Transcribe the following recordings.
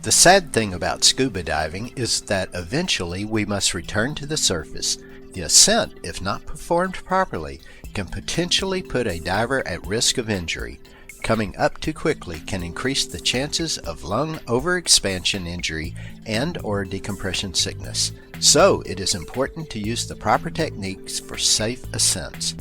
The sad thing about scuba diving is that eventually we must return to the surface. The ascent, if not performed properly, can potentially put a diver at risk of injury. Coming up too quickly can increase the chances of lung overexpansion injury and/or decompression sickness. So it is important to use the proper techniques for safe ascents.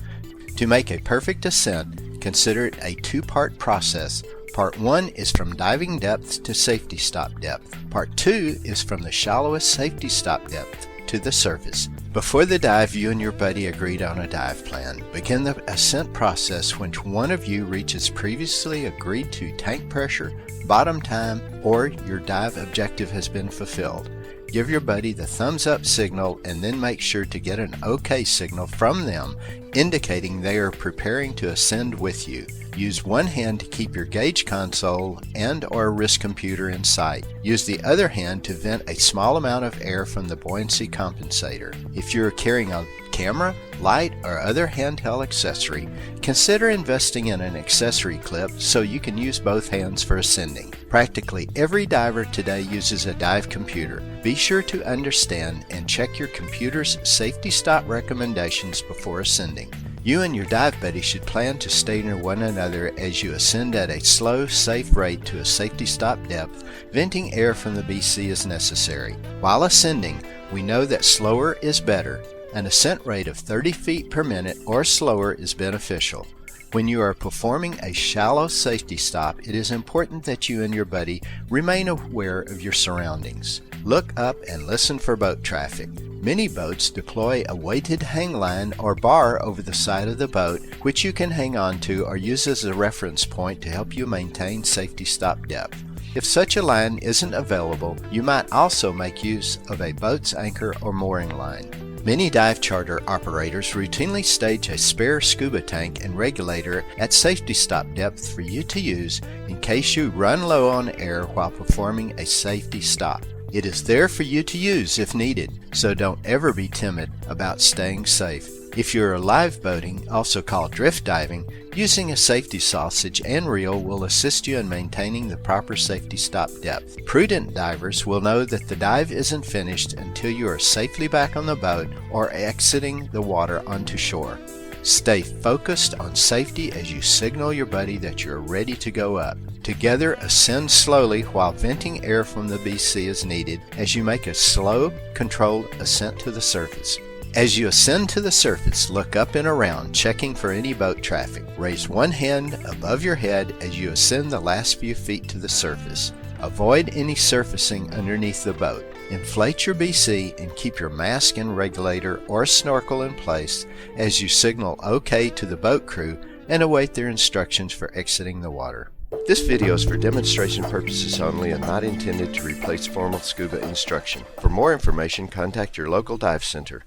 To make a perfect ascent, consider it a two-part process. Part 1 is from diving depth to safety stop depth. Part 2 is from the shallowest safety stop depth to the surface. Before the dive, you and your buddy agreed on a dive plan. Begin the ascent process when one of you reaches previously agreed to tank pressure, bottom time, or your dive objective has been fulfilled. Give your buddy the thumbs up signal and then make sure to get an OK signal from them indicating they are preparing to ascend with you. Use one hand to keep your gauge console and/or wrist computer in sight. Use the other hand to vent a small amount of air from the buoyancy compensator. If you are carrying a camera, light, or other handheld accessory, consider investing in an accessory clip so you can use both hands for ascending. Practically every diver today uses a dive computer. Be sure to understand and check your computer's safety stop recommendations before ascending. You and your dive buddy should plan to stay near one another as you ascend at a slow, safe rate to a safety stop depth. Venting air from the BC is necessary. While ascending, we know that slower is better. An ascent rate of 30 feet per minute or slower is beneficial. When you are performing a shallow safety stop, it is important that you and your buddy remain aware of your surroundings. Look up and listen for boat traffic. Many boats deploy a weighted hang line or bar over the side of the boat, which you can hang on to or use as a reference point to help you maintain safety stop depth. If such a line isn't available, you might also make use of a boat's anchor or mooring line. Many dive charter operators routinely stage a spare scuba tank and regulator at safety stop depth for you to use in case you run low on air while performing a safety stop. It is there for you to use if needed, so don't ever be timid about staying safe. If you're live boating, also called drift diving, using a safety sausage and reel will assist you in maintaining the proper safety stop depth. Prudent divers will know that the dive isn't finished until you are safely back on the boat or exiting the water onto shore. Stay focused on safety as you signal your buddy that you're ready to go up. Together, ascend slowly while venting air from the BC is needed as you make a slow, controlled ascent to the surface. As you ascend to the surface, look up and around, checking for any boat traffic. Raise one hand above your head as you ascend the last few feet to the surface. Avoid any surfacing underneath the boat. Inflate your BC and keep your mask and regulator or snorkel in place as you signal OK to the boat crew and await their instructions for exiting the water. This video is for demonstration purposes only and not intended to replace formal scuba instruction. For more information, contact your local dive center.